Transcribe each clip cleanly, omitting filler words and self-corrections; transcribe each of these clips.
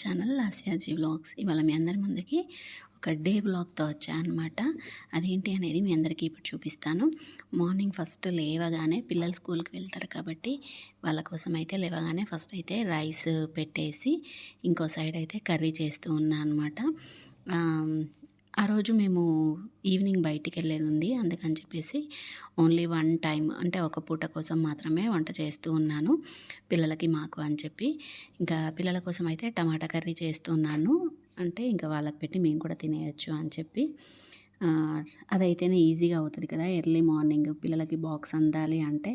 Channel Lasyaji vlogs. ఇవాళ మీ అందరి ముందుకి ఒక డే వ్లాగ్తో వచ్చానమాట. అదేంటి అనేది మీ అందరికీ ఇప్పుడు చూపిస్తాను. మార్నింగ్ ఫస్ట్ లేవగానే పిల్లలు స్కూల్కి వెళ్తారు కాబట్టి వాళ్ళ కోసం అయితే లేవగానే ఫస్ట్ అయితే రైస్ పెట్టేసి ఇంకో సైడ్ అయితే కర్రీ చేస్తూ ఉన్నా అనమాట. ఆ రోజు మేము ఈవినింగ్ బయటికెళ్ళేది ఉంది. అందుకని చెప్పేసి ఓన్లీ వన్ టైమ్ అంటే ఒక పూట కోసం మాత్రమే వంట చేస్తూ ఉన్నాను. పిల్లలకి మాకు అని చెప్పి. ఇంకా పిల్లల కోసం అయితే టమాటా కర్రీ చేస్తూ ఉన్నాను. అంటే ఇంకా వాళ్ళకి పెట్టి మేము కూడా తినేయొచ్చు అని చెప్పి. అదైతేనే ఈజీగా అవుతుంది కదా! ఎర్లీ మార్నింగ్ పిల్లలకి బాక్స్ అందాలి అంటే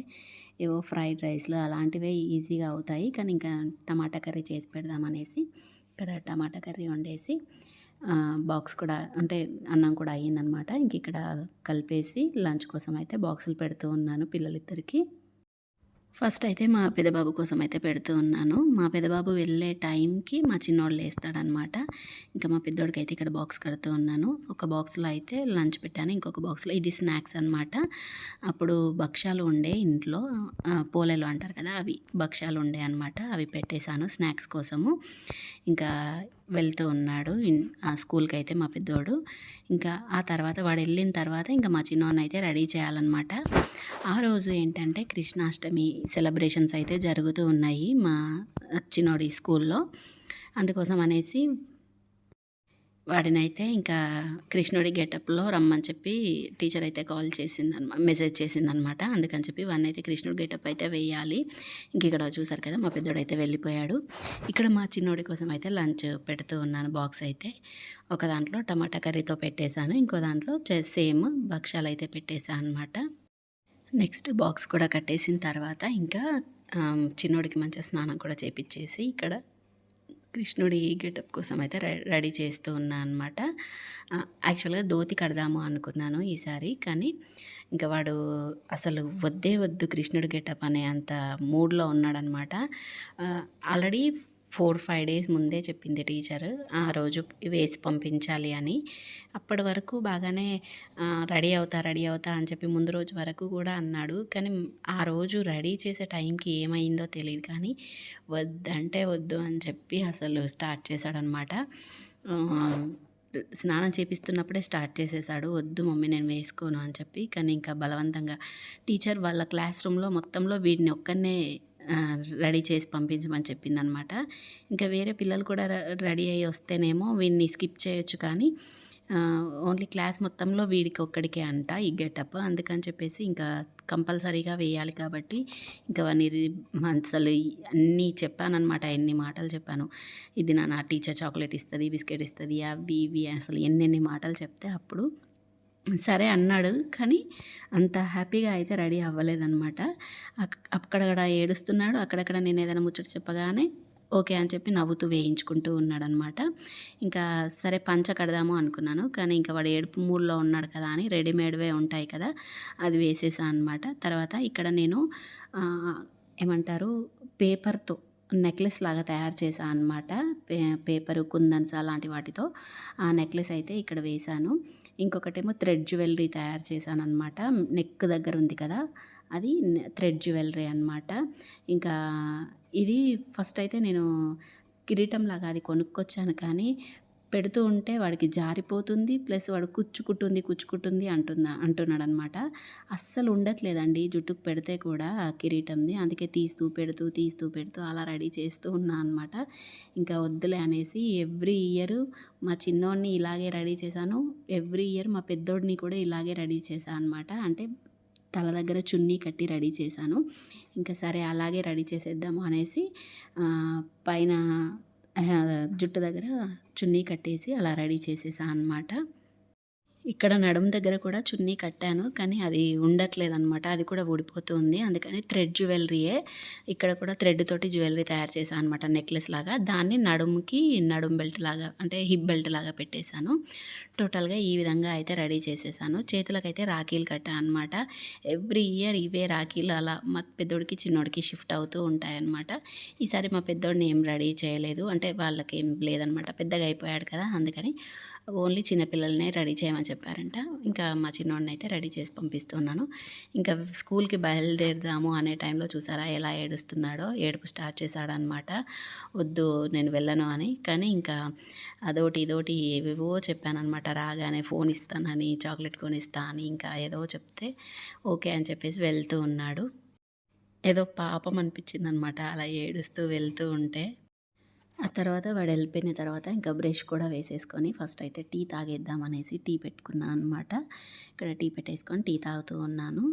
ఏవో ఫ్రైడ్ రైస్‌లు అలాంటివే ఈజీగా అవుతాయి. కానీ ఇంకా టమాటా కర్రీ చేసి పెడదామనేసి ఇక్కడ టమాటా కర్రీ వండేసి బాక్స్ కూడా అంటే అన్నం కూడా అయ్యిందనమాట. ఇంక ఇక్కడ కలిపేసి లంచ్ కోసం అయితే బాక్సులు పెడుతూ ఉన్నాను పిల్లలిద్దరికీ. ఫస్ట్ అయితే మా పెద్దబాబు కోసం అయితే పెడుతూ ఉన్నాను. మా పెద్దబాబు వెళ్ళే టైంకి మా చిన్నోడు లేస్తాడనమాట. ఇంకా మా పెద్దోడికి అయితే ఇక్కడ బాక్స్ కడుతూ ఉన్నాను. ఒక బాక్స్‌లో అయితే లంచ్ పెట్టాను. ఇంకొక బాక్స్‌లో ఇది స్నాక్స్ అనమాట. అప్పుడు భక్షాలు ఉండే ఇంట్లో పోలేలు అంటారు కదా! అవి భక్షాలు ఉండే అనమాట. అవి పెట్టేశాను స్నాక్స్ కోసము. ఇంకా వెళ్తూ ఉన్నాడు స్కూల్కి అయితే మా పెద్దోడు. ఇంకా ఆ తర్వాత వాడు వెళ్ళిన తర్వాత ఇంకా మా చిన్నోడిని అయితే రెడీ చేయాలన్నమాట. ఆ రోజు ఏంటంటే కృష్ణాష్టమి సెలబ్రేషన్స్ అయితే జరుగుతూ ఉన్నాయి మా చిన్నోడి స్కూల్లో. అందుకోసం అనేసి వాడినైతే ఇంకా కృష్ణుడి గెటప్‌లో రమ్మని చెప్పి టీచర్ అయితే కాల్ మెసేజ్ చేసిందనమాట. అందుకని చెప్పి వాడినైతే కృష్ణుడి గెటప్ అయితే వేయాలి. ఇక్కడ చూసారు కదా! మా పెద్దోడైతే వెళ్ళిపోయాడు. ఇక్కడ మా చిన్నోడి కోసం అయితే లంచ్ పెడుతూ ఉన్నాను బాక్స్ అయితే. ఒక దాంట్లో టమాటా కర్రీతో పెట్టేశాను. ఇంకో దాంట్లో సేమ్ భక్షాలైతే పెట్టేశా అనమాట. నెక్స్ట్ బాక్స్ కూడా కట్టేసిన తర్వాత ఇంకా చిన్నోడికి మంచిగా స్నానం కూడా చేపిచ్చేసి ఇక్కడ కృష్ణుడి గెటప్ కోసం అయితే రెడీ చేస్తూ ఉన్నా అనమాట. యాక్చువల్‌గా ధోతి కడదాము అనుకున్నాను ఈసారి. కానీ ఇంకా వాడు అసలు వద్దే వద్దు కృష్ణుడి గెటప్ అనే అంత మూడ్‌లో ఉన్నాడనమాట. ఆల్రెడీ 4, 5 డేస్ ముందే చెప్పింది టీచరు. ఆ రోజు వేసి పంపించాలి అని. అప్పటి వరకు బాగానే రెడీ అవుతా అని చెప్పి ముందు రోజు వరకు కూడా అన్నాడు. కానీ ఆ రోజు రెడీ చేసే టైంకి ఏమైందో తెలీదు కానీ వద్దంటే వద్దు అని చెప్పి అసలు స్టార్ట్ చేశాడనమాట. స్నానం చేపిస్తున్నప్పుడే స్టార్ట్ చేసేసాడు. వద్దు మమ్మీ నేను వేసుకోను అని చెప్పి. కానీ ఇంకా బలవంతంగా టీచర్ వాళ్ళ క్లాస్ రూమ్‌లో మొత్తంలో వీడిని ఒక్కడినే రెడీ చేసి పంపించమని చెప్పిందనమాట. ఇంకా వేరే పిల్లలు కూడా రెడీ అయ్యి వస్తేనేమో వీడిని స్కిప్ చేయొచ్చు కానీ ఓన్లీ క్లాస్ మొత్తంలో వీడికి ఒక్కడికే అంట ఈ గెటప్. అందుకని చెప్పేసి ఇంకా కంపల్సరీగా వేయాలి కాబట్టి ఇంకా వాడిని అసలు అన్నీ చెప్పాననమాట. ఎన్ని మాటలు చెప్పాను. ఇది నా టీచర్ చాక్లెట్ ఇస్తుంది, బిస్కెట్ ఇస్తుంది, అవి ఇవి అసలు ఎన్నెన్ని మాటలు చెప్తే అప్పుడు సరే అన్నాడు. కానీ అంత హ్యాపీగా అయితే రెడీ అవ్వలేదనమాట. అక్కడక్కడ ఏడుస్తున్నాడు. అక్కడక్కడ నేను ఏదైనా ముచ్చట చెప్పగానే ఓకే అని చెప్పి నవ్వుతూ వేయించుకుంటూ ఉన్నాడనమాట. ఇంకా సరే పంచ కడదాము అనుకున్నాను. కానీ ఇంకా వాడు ఏడుపు మూడ్‌లో ఉన్నాడు కదా అని రెడీమేడ్‌వే ఉంటాయి కదా! అది వేసేసా అనమాట. తర్వాత ఇక్కడ నేను ఏమంటారు పేపర్‌తో నెక్లెస్ లాగా తయారు చేశా అనమాట. పేపరు, కుందన్స్ అలాంటి వాటితో ఆ నెక్లెస్ అయితే ఇక్కడ వేశాను. ఇంకొకటేమో థ్రెడ్ జ్యువెలరీ తయారు చేశాననమాట. నెక్ దగ్గర ఉంది కదా! అది థ్రెడ్ జ్యువెలరీ అనమాట. ఇంకా ఇది ఫస్ట్ అయితే నేను కిరీటంలాగా అది కొనుక్కొచ్చాను కానీ పెడుతూ ఉంటే వాడికి జారిపోతుంది. ప్లస్ వాడు కుచ్చుకుంటుంది అంటున్నాడనమాట. అస్సలు ఉండట్లేదండి జుట్టుకు పెడితే కూడా కిరీటంది. అందుకే తీస్తూ పెడుతూ అలా రెడీ చేస్తూ ఉన్నా అనమాట. ఇంకా వద్దులే అనేసి ఎవ్రీ ఇయర్ మా చిన్నోడిని ఇలాగే రెడీ చేశాను. ఎవ్రీ ఇయర్ మా పెద్దోడిని కూడా ఇలాగే రెడీ చేశా అనమాట. అంటే తల దగ్గర చున్నీ కట్టి రెడీ చేశాను. ఇంకా సరే అలాగే రెడీ చేసేద్దాము అనేసి పైన జుట్టు దగ్గర చున్నీ కట్టేసి అలా రెడీ చేసేసా అనమాట. ఇక్కడ నడుము దగ్గర కూడా చున్నీ కట్టాను. కానీ అది ఉండట్లేదనమాట. అది కూడా ఊడిపోతూ ఉంది. అందుకని థ్రెడ్ జ్యువెలరీయే ఇక్కడ కూడా థ్రెడ్ తోటి జ్యువెలరీ తయారు చేశాను అనమాట నెక్లెస్ లాగా. దాన్ని నడుముకి నడుము బెల్ట్ లాగా అంటే హిప్ బెల్ట్ లాగా పెట్టేశాను. టోటల్‌గా ఈ విధంగా అయితే రెడీ చేసేసాను. చేతులకైతే రాఖీలు కట్టా అనమాట. ఎవ్రీ ఇయర్ ఇవే రాఖీలు అలా మా పెద్దోడికి, చిన్నోడికి షిఫ్ట్ అవుతూ ఉంటాయన్నమాట. ఈసారి మా పెద్దోడిని ఏం రెడీ చేయలేదు. అంటే వాళ్ళకేం లేదనమాట. పెద్దగా అయిపోయాడు కదా! అందుకని ఓన్లీ చిన్నపిల్లలనే రెడీ చేయమని చెప్పారంట. ఇంకా మా చిన్నోడినైతే రెడీ చేసి పంపిస్తున్నాను. ఇంకా స్కూల్‌కి బయలుదేరుదాము అనే టైంలో చూసారా ఎలా ఏడుస్తున్నాడో, ఏడుపు స్టార్ట్ చేశాడనమాట. వద్దు నేను వెళ్ళను అని. కానీ ఇంకా అదోటి ఇదోటి ఏవేవో చెప్పాననమాట. రాగానే ఫోన్ ఇస్తానని, చాక్లెట్ కొనిస్తా అని ఇంకా ఏదో చెప్తే ఓకే అని చెప్పేసి వెళ్తూ ఉన్నాడు. ఏదో పాపం అనిపించిందనమాట అలా ఏడుస్తూ వెళ్తూ ఉంటే. ఆ తర్వాత వాడెళ్ళిపోయిన తర్వాత ఇంకా బ్రష్ కూడా వేసేసుకొని ఫస్ట్ అయితే టీ తాగేద్దాం అనేసి టీ పెట్టుకున్నాను అనమాట. ఇక్కడ టీ పెట్టేసుకొని టీ తాగుతూ ఉన్నాను.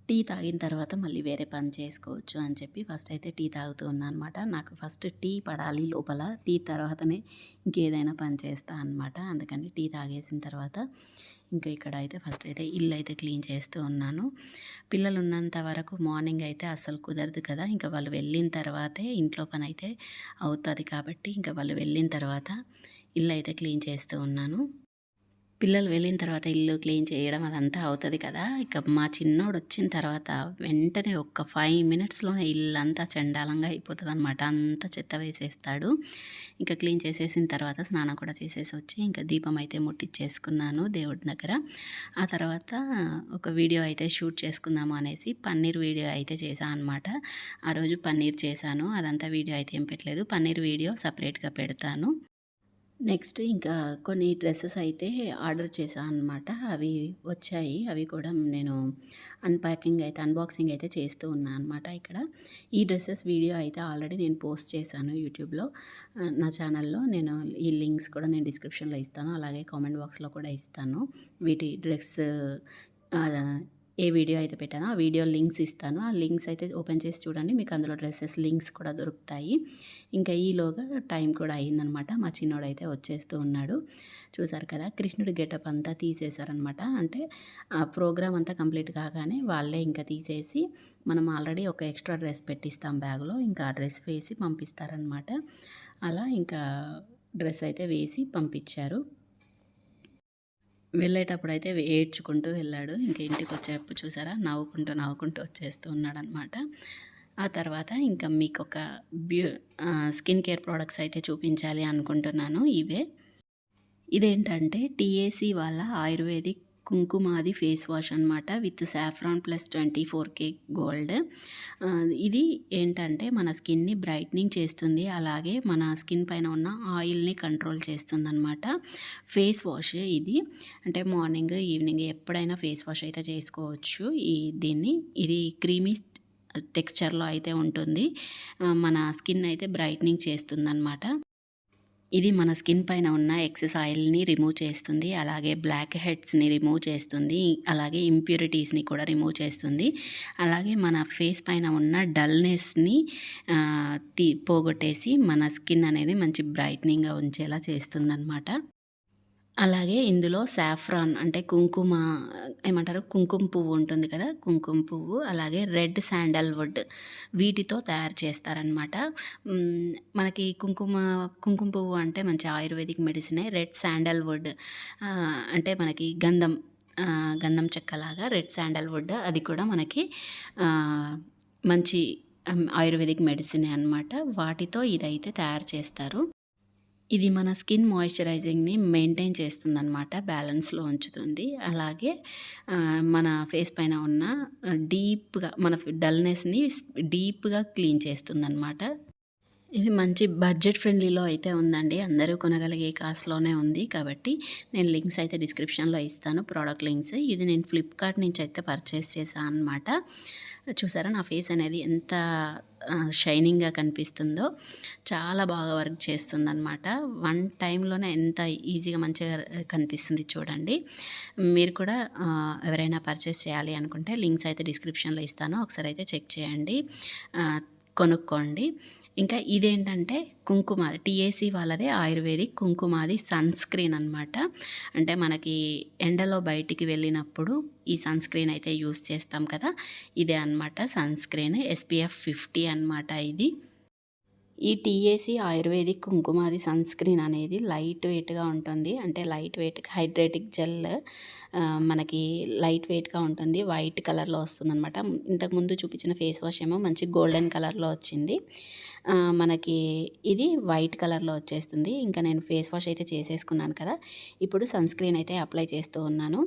టీ తాగిన తర్వాత మళ్ళీ వేరే పని చేసుకోవచ్చు అని చెప్పి ఫస్ట్ అయితే టీ తాగుతూ ఉన్నా అనమాట. నాకు ఫస్ట్ టీ పడాలి లోపల. టీ తర్వాతనే ఇంకేదైనా పని చేస్తా అనమాట. అందుకని టీ తాగేసిన తర్వాత ఇంకా ఇక్కడ అయితే ఫస్ట్ అయితే ఇల్లు అయితే క్లీన్ చేస్తూ ఉన్నాను. పిల్లలు ఉన్నంత వరకు మార్నింగ్ అయితే అస్సలు కుదరదు కదా! ఇంకా వాళ్ళు వెళ్ళిన తర్వాతే ఇంట్లో పని అయితే అవుతుంది కాబట్టి ఇంకా వాళ్ళు వెళ్ళిన తర్వాత ఇల్లు అయితే క్లీన్ చేస్తూ ఉన్నాను. పిల్లలు వెళ్ళిన తర్వాత ఇల్లు క్లీన్ చేయడం అదంతా అవుతది కదా! ఇక మా చిన్నోడొచ్చిన తర్వాత వెంటనే ఒక్క 5 మినిట్స్‌లోనే ఇల్లంతా చెండాలంగా అయిపోతదనమాట. అంతా చెత్త వేసేస్తాడు. ఇంకా క్లీన్ చేసేసిన తర్వాత స్నానం కూడా చేసేసొచ్చి ఇంకా దీపం అయితే ముట్టిచ్చేసుకున్నాను దేవుడి దగ్గర. ఆ తర్వాత ఒక వీడియో అయితే షూట్ చేసుకుందాము అనేసి పన్నీర్ వీడియో అయితే చేశా అనమాట. ఆ రోజు పన్నీర్ చేశాను. అదంతా వీడియో అయితే ఏం పెట్టలేదు. పన్నీర్ వీడియో సెపరేట్‌గా పెడతాను. నెక్స్ట్ ఇంకా కొన్ని డ్రెసెస్ అయితే ఆర్డర్ చేశా అనమాట. అవి వచ్చాయి. అవి కూడా నేను అన్బాక్సింగ్ అయితే చేస్తూ ఉన్నా అనమాట ఇక్కడ. ఈ డ్రెసెస్ వీడియో అయితే ఆల్రెడీ నేను పోస్ట్ చేశాను యూట్యూబ్‌లో. నా ఛానల్‌లో నేను ఈ లింక్స్ కూడా నేను డిస్క్రిప్షన్‌లో ఇస్తాను. అలాగే కామెంట్ బాక్స్‌లో కూడా ఇస్తాను. వీటి డ్రెస్ ఆహ్, ఏ వీడియో అయితే పెట్టానో ఆ వీడియో లింక్స్ ఇస్తాను. ఆ లింక్స్ అయితే ఓపెన్ చేసి చూడండి. మీకు అందులో డ్రెసెస్ లింక్స్ కూడా దొరుకుతాయి. ఇంకా ఈలోగా టైం కూడా అయిందనమాట. మా చిన్నోడైతే వచ్చేస్తూ ఉన్నాడు. చూసారు కదా! కృష్ణుడి గెటప్ అంతా తీసేశారనమాట. అంటే ఆ ప్రోగ్రామ్ అంతా కంప్లీట్ కాగానే వాళ్ళే ఇంకా తీసేసి మనం ఆల్రెడీ ఒక ఎక్స్ట్రా డ్రెస్ పెట్టిస్తాం బ్యాగ్‌లో. ఇంకా ఆ డ్రెస్ వేసి పంపిస్తారనమాట. అలా ఇంకా డ్రెస్ అయితే వేసి పంపించారు. వెళ్ళేటప్పుడైతే ఏడ్చుకుంటూ వెళ్ళాడు. ఇంక ఇంటికొచ్చేటప్పుడు చూసారా నవ్వుకుంటూ వచ్చేస్తూ ఉన్నాడనమాట. ఆ తర్వాత ఇంకా మీకొక స్కిన్ కేర్ ప్రొడక్ట్స్ అయితే చూపించాలి అనుకుంటున్నాను ఇవే. ఇదేంటంటే టీఏసీ వాళ్ళ ఆయుర్వేదిక్ కుంకుమాది ఫేస్ వాష్ అనమాట. With saffron plus 24K gold. ఇది ఏంటంటే మన స్కిన్‌ని బ్రైట్నింగ్ చేస్తుంది. అలాగే మన స్కిన్ పైన ఉన్న ఆయిల్‌ని కంట్రోల్ చేస్తుందనమాట. ఫేస్ వాష్ ఇది. అంటే మార్నింగ్, ఈవినింగ్ ఎప్పుడైనా ఫేస్ వాష్ అయితే చేసుకోవచ్చు. దీన్ని ఇది క్రీమీ టెక్స్చర్‌లో అయితే ఉంటుంది. మన స్కిన్ అయితే బ్రైట్నింగ్ చేస్తుందనమాట. ఇది మన స్కిన్ పైన ఉన్న ఎక్సెస్ ఆయిల్‌ని రిమూవ్ చేస్తుంది. అలాగే బ్లాక్ హెడ్స్‌ని రిమూవ్ చేస్తుంది. అలాగే ఇంప్యూరిటీస్‌ని కూడా రిమూవ్ చేస్తుంది. అలాగే మన ఫేస్ పైన ఉన్న డల్‌నెస్‌ని పోగొట్టేసి మన స్కిన్ అనేది మంచి బ్రైట్నింగ్‌గా ఉంచేలా చేస్తుందనమాట. అలాగే ఇందులో సాఫ్రాన్ అంటే కుంకుమ ఏమంటారు కుంకుమ పువ్వు ఉంటుంది కదా! కుంకుమ పువ్వు అలాగే రెడ్ శాండల్‌వుడ్ వీటితో తయారు చేస్తారనమాట. మనకి కుంకుమ పువ్వు అంటే మంచి ఆయుర్వేదిక్ మెడిసినే. రెడ్ శాండల్‌వుడ్ అంటే మనకి గంధం చెక్కలాగా రెడ్ శాండల్‌వుడ్ అది కూడా మనకి మంచి ఆయుర్వేదిక్ మెడిసినే అనమాట. వాటితో ఇదైతే తయారు చేస్తారు. ఇది మన స్కిన్ మాయిశ్చరైజింగ్‌ని మెయింటైన్ చేస్తుందనమాట. బ్యాలెన్స్‌లో ఉంచుతుంది. అలాగే మన ఫేస్ పైన ఉన్న డీప్‌గా మన డల్‌నెస్‌ని డీప్‌గా క్లీన్ చేస్తుందనమాట. ఇది మంచి బడ్జెట్ ఫ్రెండ్లీలో అయితే ఉందండి. అందరూ కొనగలిగే కాస్ట్‌లోనే ఉంది. కాబట్టి నేను లింక్స్ అయితే డిస్క్రిప్షన్‌లో ఇస్తాను. Product links. ఇది నేను ఫ్లిప్‌కార్ట్ నుంచి అయితే పర్చేస్ చేశాను అనమాట. చూసారా నా ఫేస్ అనేది ఎంత షైనింగ్‌గా కనిపిస్తుందో. చాలా బాగా వర్క్ చేస్తుందనమాట. వన్ టైమ్‌లోనే ఎంత ఈజీగా మంచిగా కనిపిస్తుంది చూడండి. మీరు కూడా ఎవరైనా పర్చేస్ చేయాలి అనుకుంటే లింక్స్ అయితే డిస్క్రిప్షన్‌లో ఇస్తాను. ఒకసారి అయితే చెక్ చేయండి. కొనుక్కోండి. ఇంకా ఇదేంటంటే కుంకుమాది టీఏసీ వాళ్ళదే ఆయుర్వేదిక్ కుంకుమాది సన్ స్క్రీన్ అనమాట. అంటే మనకి ఎండలో బయటికి వెళ్ళినప్పుడు ఈ సన్ స్క్రీన్ అయితే యూస్ చేస్తాం కదా! ఇదే అనమాట సన్ స్క్రీన్ SPF 50 అనమాట ఇది. ఈ టీఏసీ ఆయుర్వేదిక్ కుంకుమాది సన్‌స్క్రీన్ అనేది లైట్ వెయిట్‌గా ఉంటుంది. అంటే లైట్ వెయిట్ హైడ్రేటిక్ జెల్ మనకి లైట్ వెయిట్‌గా ఉంటుంది. వైట్ కలర్‌లో వస్తుందనమాట. ఇంతకుముందు చూపించిన ఫేస్ వాష్ ఏమో మంచి గోల్డెన్ కలర్‌లో వచ్చింది. మనకి ఇది వైట్ కలర్‌లో వచ్చేస్తుంది. ఇంకా నేను ఫేస్ వాష్ అయితే చేసేసుకున్నాను కదా! ఇప్పుడు సన్‌స్క్రీన్ అయితే అప్లై చేస్తూ ఉన్నాను.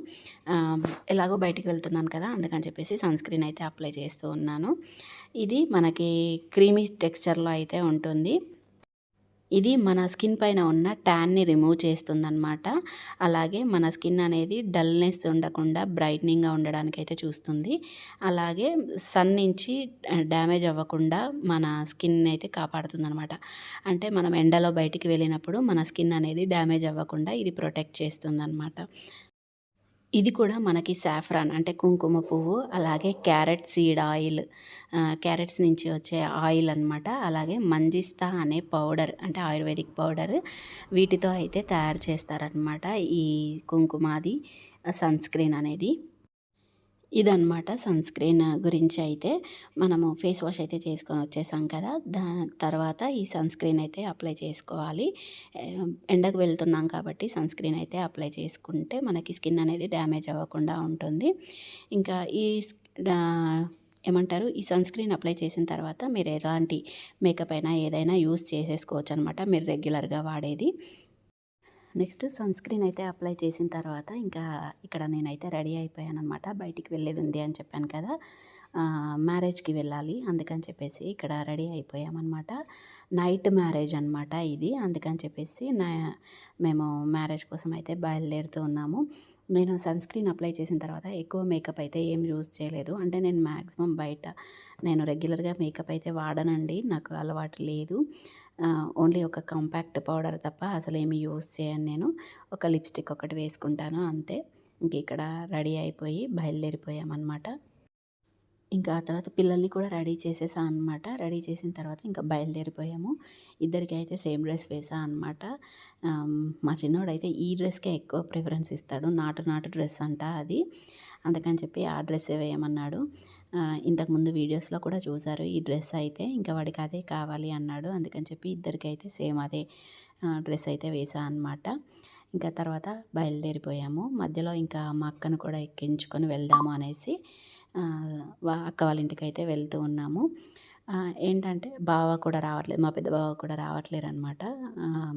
ఎలాగో బయటికి వెళ్తున్నాను కదా! అందుకని చెప్పేసి సన్‌స్క్రీన్ అయితే అప్లై చేస్తూ ఉన్నాను. ఇది మనకి క్రీమీ టెక్స్చర్‌లో అయితే ఉంటుంది. ఇది మన స్కిన్ పైన ఉన్న ట్యాన్‌ని రిమూవ్ చేస్తుందనమాట. అలాగే మన స్కిన్ అనేది డల్‌నెస్ ఉండకుండా బ్రైట్నింగ్‌గా ఉండడానికైతే చూస్తుంది. అలాగే సన్ నుంచి డ్యామేజ్ అవ్వకుండా మన స్కిన్ అయితే కాపాడుతుందనమాట. అంటే మనం ఎండలో బయటికి వెళ్ళినప్పుడు మన స్కిన్ అనేది డ్యామేజ్ అవ్వకుండా ఇది ప్రొటెక్ట్ చేస్తుందనమాట. ఇది కూడా మనకి సాఫ్రాన్ అంటే కుంకుమ పువ్వు, అలాగే క్యారెట్ సీడ్ ఆయిల్, క్యారెట్స్ నుంచి వచ్చే ఆయిల్ అనమాట. అలాగే మంజిస్తా అనే పౌడర్ అంటే ఆయుర్వేదిక్ పౌడర్ వీటితో అయితే తయారు చేస్తారనమాట ఈ కుంకుమాది సన్‌స్క్రీన్ అనేది. ఇదనమాట సన్‌స్క్రీన్ గురించి అయితే. మనము ఫేస్ వాష్ అయితే చేసుకొని వచ్చేసాం కదా! తర్వాత ఈ సన్‌స్క్రీన్ అయితే అప్లై చేసుకోవాలి. ఎండకు వెళ్తున్నాం కాబట్టి సన్‌స్క్రీన్ అయితే అప్లై చేసుకుంటే మనకి స్కిన్ అనేది డ్యామేజ్ అవ్వకుండా ఉంటుంది. ఇంకా ఈ స్ డా ఏమంటారు? ఈ సన్‌స్క్రీన్ అప్లై చేసిన తర్వాత మీరు ఎలాంటి మేకప్ అయినా ఏదైనా యూజ్ చేసేసుకోవచ్చనమాట. మీరు రెగ్యులర్‌గా వాడేది. నెక్స్ట్ సన్‌స్క్రీన్ అయితే అప్లై చేసిన తర్వాత ఇంకా ఇక్కడ నేనైతే రెడీ అయిపోయాననమాట. బయటికి వెళ్ళేదుంది అని చెప్పాను కదా! మ్యారేజ్‌కి వెళ్ళాలి. అందుకని చెప్పేసి ఇక్కడ రెడీ అయిపోయామనమాట. నైట్ మ్యారేజ్ అనమాట ఇది. అందుకని చెప్పేసి మేము మ్యారేజ్ కోసం అయితే బయలుదేరుతూ ఉన్నాము. నేను సన్‌స్క్రీన్ అప్లై చేసిన తర్వాత ఎక్కువ మేకప్ అయితే ఏం యూజ్ చేయలేదు. అంటే నేను మాక్సిమం బయట నేను రెగ్యులర్‌గా మేకప్ అయితే వాడనండి. నాకు అలవాటు లేదు. ఓన్లీ ఒక కాంపాక్ట్ పౌడర్ తప్ప అసలేమి యూజ్ చేయను నేను. ఒక లిప్‌స్టిక్ ఒకటి వేసుకుంటాను అంతే. ఇంక ఇక్కడ రెడీ అయిపోయి బయలుదేరిపోయామనమాట. ఇంకా ఆ తర్వాత పిల్లల్ని కూడా రెడీ చేసేసా అనమాట. రెడీ చేసిన తర్వాత ఇంకా బయలుదేరిపోయాము. ఇద్దరికీ అయితే సేమ్ డ్రెస్ వేసా అనమాట. మా చిన్నోడైతే ఈ డ్రెస్‌కే ఎక్కువ ప్రిఫరెన్స్ ఇస్తాడు. నాటు డ్రెస్ అంట అది. అందుకని చెప్పి ఆ డ్రెస్సే వేయమన్నాడు. ఇంతకుముందు వీడియోస్‌లో కూడా చూసారు ఈ డ్రెస్ అయితే. ఇంకా వాడికి అదే కావాలి అన్నాడు. అందుకని చెప్పి ఇద్దరికైతే సేమ్ అదే డ్రెస్ అయితే వేసా అనమాట. ఇంకా తర్వాత బయలుదేరిపోయాము. మధ్యలో ఇంకా మా అక్కను కూడా ఎక్కించుకొని వెళ్దాము అనేసి అక్క వాళ్ళ ఇంటికైతే వెళ్తూ ఉన్నాము. ఏంటంటే బావ కూడా రావట్లేదు. మా పెద్ద బావ కూడా రావట్లేరనమాట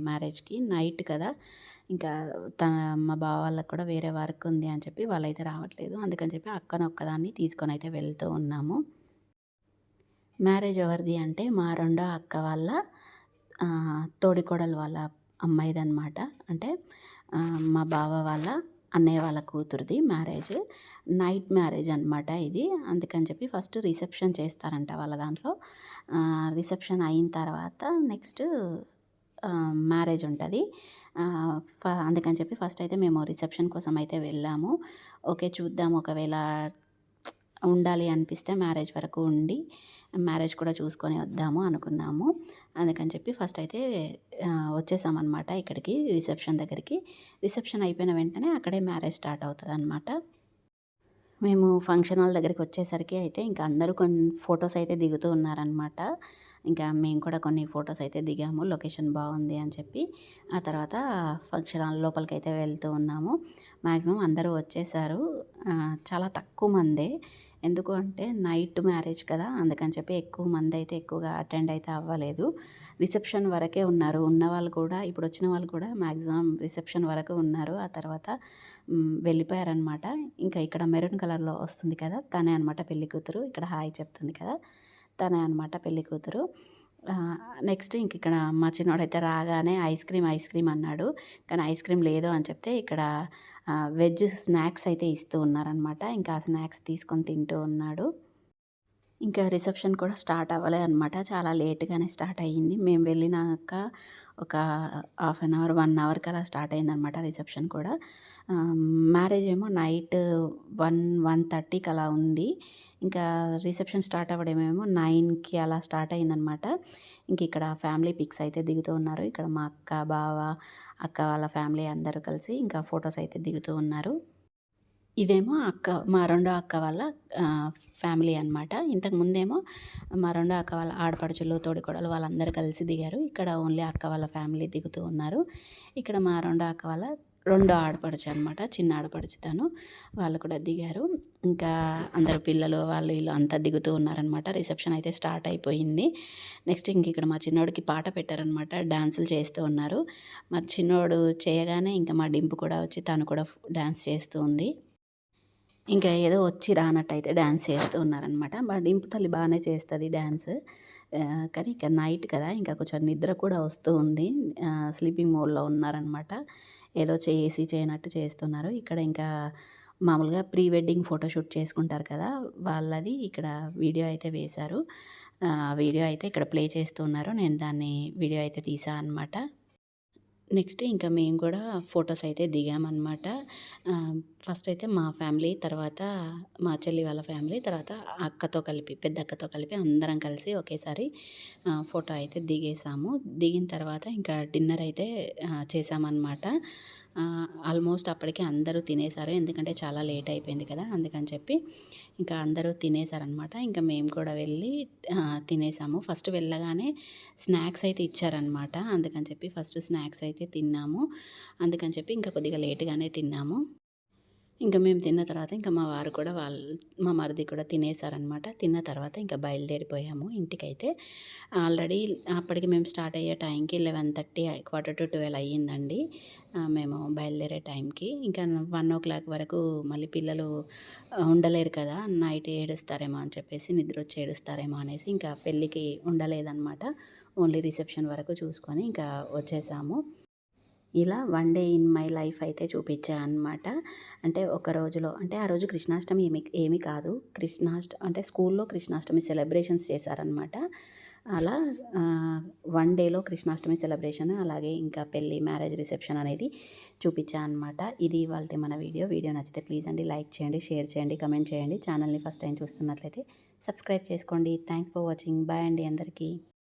మ్యారేజ్‌కి. నైట్ కదా! ఇంకా తన మా బావ వాళ్ళకి కూడా వేరే వర్క్ ఉంది అని చెప్పి వాళ్ళైతే రావట్లేదు. అందుకని చెప్పి అక్కని ఒక్కదాన్ని తీసుకొనైతే వెళ్తూ ఉన్నాము. మ్యారేజ్ ఎవరిది అంటే మా రెండో అక్క వాళ్ళ తోడికోడలు వాళ్ళ అమ్మాయిదనమాట. అంటే మా బావ వాళ్ళ అన్నయ్య వాళ్ళ కూతురిది మ్యారేజ్. నైట్ మ్యారేజ్ అనమాట ఇది. అందుకని చెప్పి ఫస్ట్ రిసెప్షన్ చేస్తారంట వాళ్ళ దాంట్లో. రిసెప్షన్ అయిన తర్వాత నెక్స్ట్ మ్యారేజ్ ఉంటది. అందుకని చెప్పి ఫస్ట్ అయితే మేము రిసెప్షన్ కోసం అయితే వెళ్ళాము. ఓకే చూద్దాం ఒకవేళ ఉండాలి అనిపిస్తే మ్యారేజ్ వరకు ఉండి, మ్యారేజ్ కూడా చూసుకొని వద్దాము అనుకున్నాము. అందుకని చెప్పి ఫస్ట్ అయితే వచ్చేసామనమాట ఇక్కడికి రిసెప్షన్ దగ్గరికి. రిసెప్షన్ అయిపోయిన వెంటనే అక్కడే మ్యారేజ్ స్టార్ట్ అవుతదనమాట. మేము ఫంక్షన్ హాల్ దగ్గరికి వచ్చేసరికి అయితే ఇంకా అందరూ కొన్ని ఫోటోస్ అయితే దిగుతూ ఉన్నారనమాట. ఇంకా మేము కూడా కొన్ని ఫోటోస్ అయితే దిగాము. లొకేషన్ బాగుంది అని చెప్పి. ఆ తర్వాత ఫంక్షన్ హాల్ లోపలికైతే వెళ్తూ ఉన్నాము. మాక్సిమం అందరూ వచ్చేసారు. చాలా తక్కువ మందే. ఎందుకు అంటే నైట్ మ్యారేజ్ కదా! అందుకని చెప్పి ఎక్కువ మందైతే ఎక్కువగా అటెండ్ అయితే అవ్వలేదు. రిసెప్షన్ వరకే ఉన్నారు. ఉన్నవాళ్ళు కూడా ఇప్పుడొచ్చిన వాళ్ళు కూడా మాక్సిమం రిసెప్షన్ వరకు ఉన్నారు. ఆ తర్వాత వెళ్ళిపోయారనమాట. ఇంకా ఇక్కడ మెరూన్ కలర్‌లో వస్తుంది కదా! తనే అనమాట పెళ్లి కూతురు. ఇక్కడ హాయ్ చెప్తుంది కదా! తనే అనమాట పెళ్లి కూతురు. నెక్స్ట్ ఇంకిక్కడ మా చిన్నోడైతే రాగానే ఐస్ క్రీమ్ అన్నాడు. కానీ ఐస్ క్రీమ్ లేదు అని చెప్తే ఇక్కడ వెజ్ స్నాక్స్ అయితే ఇస్తూ ఉన్నారనమాట. ఇంకా ఆ స్నాక్స్ తీసుకొని తింటూ ఉన్నాడు. ఇంకా రిసెప్షన్ కూడా స్టార్ట్ అవ్వలేదనమాట. చాలా లేట్‌గానే స్టార్ట్ అయ్యింది. మేము వెళ్ళినాక ఒక హాఫ్ అన్ అవర్, 1 అవర్‌కి అలా స్టార్ట్ అయిందనమాట రిసెప్షన్ కూడా. మ్యారేజ్ ఏమో నైట్ 1:30కి అలా ఉంది. ఇంకా రిసెప్షన్ స్టార్ట్ అవ్వడమేమో 9కి అలా స్టార్ట్ అయిందనమాట. ఇంక ఇక్కడ ఫ్యామిలీ పిక్స్ అయితే దిగుతూ ఉన్నారు. ఇక్కడ మా అక్క, బావ, అక్క వాళ్ళ ఫ్యామిలీ అందరూ కలిసి ఇంకా ఫోటోస్ అయితే దిగుతూ ఉన్నారు. ఇదేమో మా రెండో అక్క వాళ్ళ ఆహ్, ఫ్యామిలీ అనమాట. ఇంతకుముందేమో మా రెండో అక్క వాళ్ళ ఆడపడుచులు, తోడికోడలు వాళ్ళందరూ కలిసి దిగారు. ఇక్కడ ఓన్లీ అక్క వాళ్ళ ఫ్యామిలీ దిగుతూ ఉన్నారు. ఇక్కడ మా రెండో అక్క వాళ్ళ రెండో ఆడపడుచు అనమాట. చిన్న ఆడపడుచు తను. వాళ్ళు కూడా దిగారు. ఇంకా అందరు పిల్లలు వాళ్ళు వీళ్ళు అంతా దిగుతూ ఉన్నారనమాట. రిసెప్షన్ అయితే స్టార్ట్ అయిపోయింది. నెక్స్ట్ ఇక్కడ మా చిన్నోడికి పాట పెట్టారనమాట. డాన్సులు చేస్తూ ఉన్నారు. మా చిన్నోడు చేయగానే ఇంకా మా డింపు కూడా వచ్చి తను కూడా డాన్స్ చేస్తూ ఉంది. ఇంకా ఏదో వచ్చి రానట్టయితే డాన్స్ చేస్తూ ఉన్నారనమాట. మా డింపు తల్లి బాగానే చేస్తది డాన్స్. కానీ ఇక నైట్ కదా! ఇంకా కొంచెం నిద్ర కూడా వస్తూ ఉంది. స్లీపింగ్ మోడ్‌లో ఉన్నారనమాట. ఏదో చేయనట్టు చేస్తున్నారు. ఇక్కడ ఇంకా మామూలుగా ప్రీ వెడ్డింగ్ ఫోటోషూట్ చేసుకుంటారు కదా! వాళ్ళది ఇక్కడ వీడియో అయితే వేశారు. వీడియో అయితే ఇక్కడ ప్లే చేస్తూ ఉన్నారు. నేను దాన్ని వీడియో అయితే తీసా అనమాట. నెక్స్ట్ ఇంకా మేము కూడా ఫోటోస్ అయితే దిగామనమాట. ఫస్ట్ అయితే మా ఫ్యామిలీ, తర్వాత మా చెల్లి వాళ్ళ ఫ్యామిలీ, తర్వాత అక్కతో కలిపి, పెద్ద అక్కతో కలిపి అందరం కలిసి ఒకేసారి ఫోటో అయితే దిగేసాము. దిగిన తర్వాత ఇంకా డిన్నర్ అయితే చేశామనమాట. ఆల్మోస్ట్ అప్పటికి అందరూ తినేసారు. ఎందుకంటే చాలా లేట్ అయిపోయింది కదా! అందుకని చెప్పి ఇంకా అందరూ తినేసారనమాట. ఇంకా మేము కూడా వెళ్ళి తినేసాము. ఫస్ట్ వెళ్ళగానే స్నాక్స్ అయితే ఇచ్చారనమాట. అందుకని చెప్పి ఫస్ట్ స్నాక్స్ అయితే తిన్నాము. అందుకని చెప్పి ఇంకా కొద్దిగా లేట్‌గానే తిన్నాము. ఇంక మేము తిన్న తర్వాత ఇంకా మా వారు కూడా మా మరిది కూడా తినేసారనమాట. తిన్న తర్వాత ఇంకా బయలుదేరిపోయాము ఇంటికైతే. ఆల్రెడీ అప్పటికి మేము స్టార్ట్ అయ్యే టైంకి 11:30 12 అయ్యిందండి. మేము బయలుదేరే టైంకి. ఇంకా 1:00 వరకు మళ్ళీ పిల్లలు ఉండలేరు కదా! నైట్ ఏడుస్తారేమో అని చెప్పేసి, నిద్రొచ్చి ఏడుస్తారేమో అనేసి ఇంకా పెళ్ళికి ఉండలేదనమాట. ఓన్లీ రిసెప్షన్ వరకు చూసుకొని ఇంకా వచ్చేసాము. ఇలా one day in my life అయితే చూపిచ్చా అనమాట. అంటే ఒక రోజులో అంటే ఆ రోజు కృష్ణాష్టమి ఏమీ కాదు. అంటే స్కూల్లో కృష్ణాష్టమి సెలబ్రేషన్స్ చేశారనమాట. అలా వన్ డేలో కృష్ణాష్టమి సెలబ్రేషన్, అలాగే ఇంకా పెళ్లి, మ్యారేజ్ రిసెప్షన్ అనేది చూపిచ్చా అనమాట. ఇది ఇవాల్టి మన వీడియో. వీడియో నచ్చితే ప్లీజ్ అండి లైక్ చేయండి, షేర్ చేయండి, కమెంట్ చేయండి. ఛానల్‌ని ఫస్ట్ టైం చూస్తున్నట్లయితే సబ్స్క్రైబ్ చేసుకోండి. Thanks for watching. బాయ్ అండి అందరికీ.